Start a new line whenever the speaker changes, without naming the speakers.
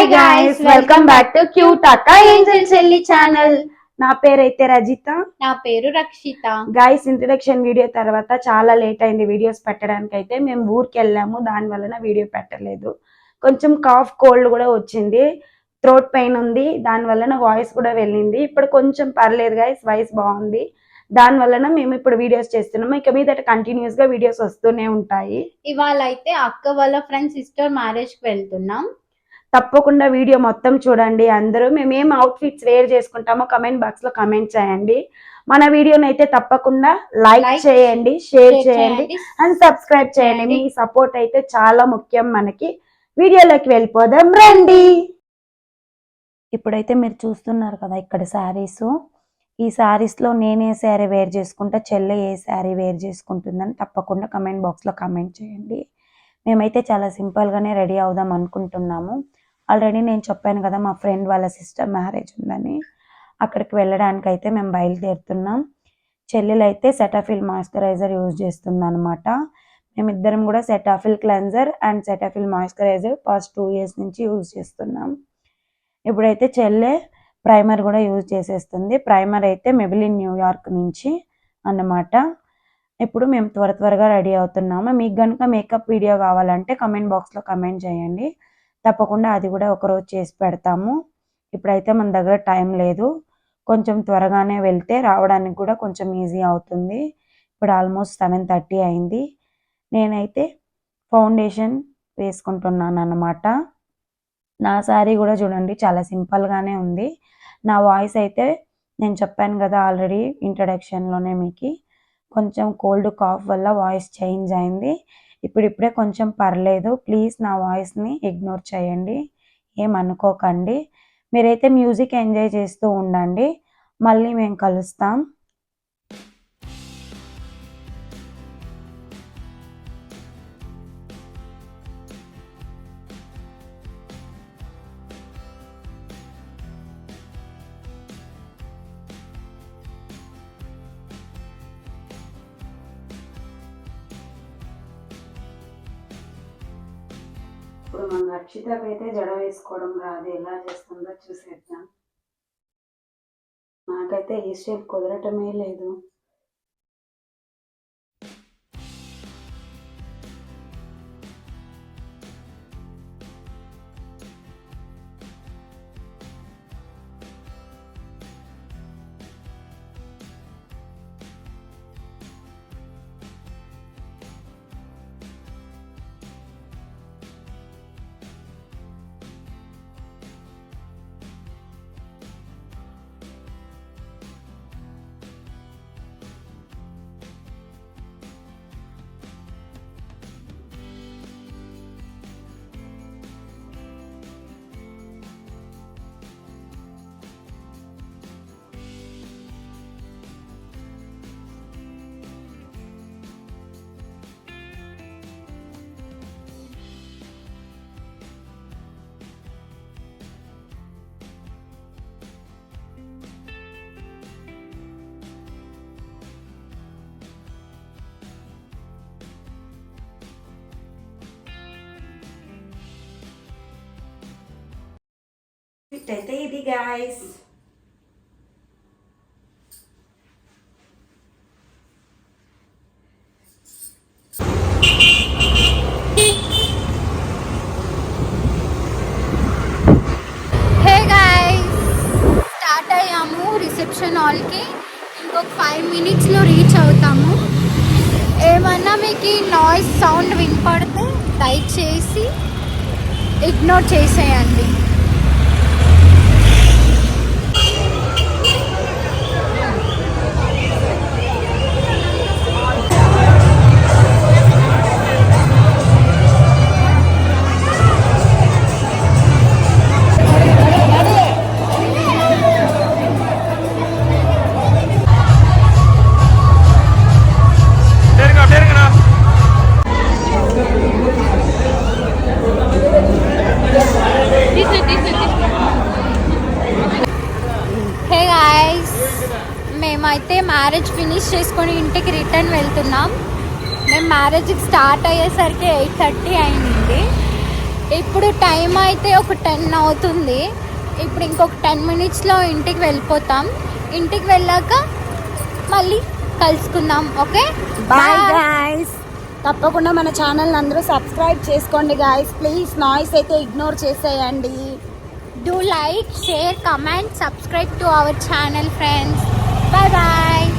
Hi guys, welcome back to cute అక్క Angel చెల్లి channel. నా పేరైతే రజిత,
నా పేరు రక్షిత.
గైస్, ఇంట్రడక్షన్ వీడియో తర్వాత చాలా లేట్ అయింది వీడియోస్ పెట్టడానికి. అయితే మేము ఊరికి వెళ్ళాము, దాని వలన వీడియో పెట్టలేదు. కొంచెం కాఫ్ కోల్డ్ కూడా వచ్చింది, థ్రోట్ పెయిన్ ఉంది, దాని వలన వాయిస్ కూడా వెళ్ళింది. ఇప్పుడు కొంచెం పర్లేదు గైస్, వాయిస్ బాగుంది. దాని వలన మేము ఇప్పుడు వీడియోస్ చేస్తున్నాము. ఇక మీద కంటిన్యూస్ గా వీడియోస్ వస్తూనే ఉంటాయి.
ఇవాళ అయితే అక్క వాళ్ళ ఫ్రెండ్ సిస్టర్ మ్యారేజ్ కి వెళ్తున్నాం.
తప్పకుండా వీడియో మొత్తం చూడండి. అందరూ మేము ఏం అవుట్ఫిట్స్ వేర్ చేసుకుంటామో కమెంట్ బాక్స్ లో కమెంట్ చేయండి. మన వీడియోని అయితే తప్పకుండా లైక్ చేయండి, షేర్ చేయండి అండ్ సబ్స్క్రైబ్ చేయండి. మీ సపోర్ట్ అయితే చాలా ముఖ్యం మనకి. వీడియోలోకి వెళ్ళిపోదాం రండి. ఇప్పుడైతే మీరు చూస్తున్నారు కదా ఇక్కడ శారీస్. ఈ శారీస్ లో నేనే శారీ వేర్ చేసుకుంటా, చెల్లె ఏ శారీ వేర్ చేసుకుంటుందని తప్పకుండా కమెంట్ బాక్స్ లో కమెంట్ చేయండి. మేమైతే చాలా సింపుల్ గానే రెడీ అవుదాం అనుకుంటున్నాము. ఆల్రెడీ నేను చెప్పాను కదా మా ఫ్రెండ్ వాళ్ళ సిస్టర్ మ్యారేజ్ ఉందని. అక్కడికి వెళ్ళడానికి అయితే మేము బయలుదేరుతున్నాం. చెల్లెలు అయితే సెటాఫిల్ మాయిశ్చరైజర్ యూజ్ చేస్తుంది అనమాట. మేమిద్దరం కూడా Cetaphil cleanser and Cetaphil moisturiser past 2 years నుంచి యూజ్ చేస్తున్నాం. ఇప్పుడైతే చెల్లె ప్రైమర్ కూడా యూజ్ చేసేస్తుంది. ప్రైమర్ అయితే మెబిలిన్ న్యూయార్క్ నుంచి అన్నమాట. ఇప్పుడు మేము త్వరగా రెడీ అవుతున్నాము. మీకు కనుక మేకప్ వీడియో కావాలంటే కమెంట్ బాక్స్లో కమెంట్ చేయండి, తప్పకుండా అది కూడా ఒకరోజు చేసి పెడతాము. ఇప్పుడైతే మన దగ్గర టైం లేదు, కొంచెం త్వరగానే వెళ్తే రావడానికి కూడా కొంచెం ఈజీ అవుతుంది. ఇప్పుడు ఆల్మోస్ట్ 7:30 అయింది. నేనైతే ఫౌండేషన్ వేసుకుంటున్నాను అన్నమాట. నా శారీ కూడా చూడండి చాలా సింపుల్గానే ఉంది. నా వాయిస్ అయితే నేను చెప్పాను కదా ఆల్రెడీ ఇంట్రడక్షన్లోనే, మీకు కొంచెం కోల్డ్ కాఫ్ వల్ల వాయిస్ చేంజ్ అయింది. ఇప్పుడిప్పుడే కొంచెం పర్లేదు. ప్లీజ్ నా వాయిస్ని ఇగ్నోర్ చేయండి, ఏమనుకోకండి. మీరైతే మ్యూజిక్ ఎంజాయ్ చేస్తూ ఉండండి. మళ్ళీ మేము కలుస్తాం. ఇప్పుడు మన రక్షితకు అయితే జడ వేసుకోవడం రాదు, ఎలా చేస్తుందో చూసేద్దాం. నాకైతే ఈ స్టెప్ కుదరటమే లేదు. అయితే ఇది గాయస్,
స్టార్ట్ అయ్యాము రిసెప్షన్ హాల్కి. ఇంకొక 5 minutesలో రీచ్ అవుతాము. ఏమన్నా మీకు నాయిస్ సౌండ్ వినపడితే దయచేసి ఇగ్నోర్ చేసేయండి. మేమైతే మ్యారేజ్ ఫినిష్ చేసుకొని ఇంటికి రిటర్న్ వెళ్తున్నాం. మేము మ్యారేజ్కి స్టార్ట్ అయ్యేసరికి 8:30 అయింది. ఇప్పుడు టైం అయితే ఒక 10 అవుతుంది. ఇప్పుడు ఇంకొక 10 మినిట్స్లో ఇంటికి వెళ్ళిపోతాం. ఇంటికి వెళ్ళాక మళ్ళీ కలుసుకుందాం. Okay,
bye guys. తప్పకుండా మన ఛానల్ అందరూ సబ్స్క్రైబ్ చేసుకోండి గాయ్స్. ప్లీజ్ నాయిస్ అయితే ఇగ్నోర్ చేసేయండి.
Do like, share, comment, subscribe to our channel, friends. Bye bye.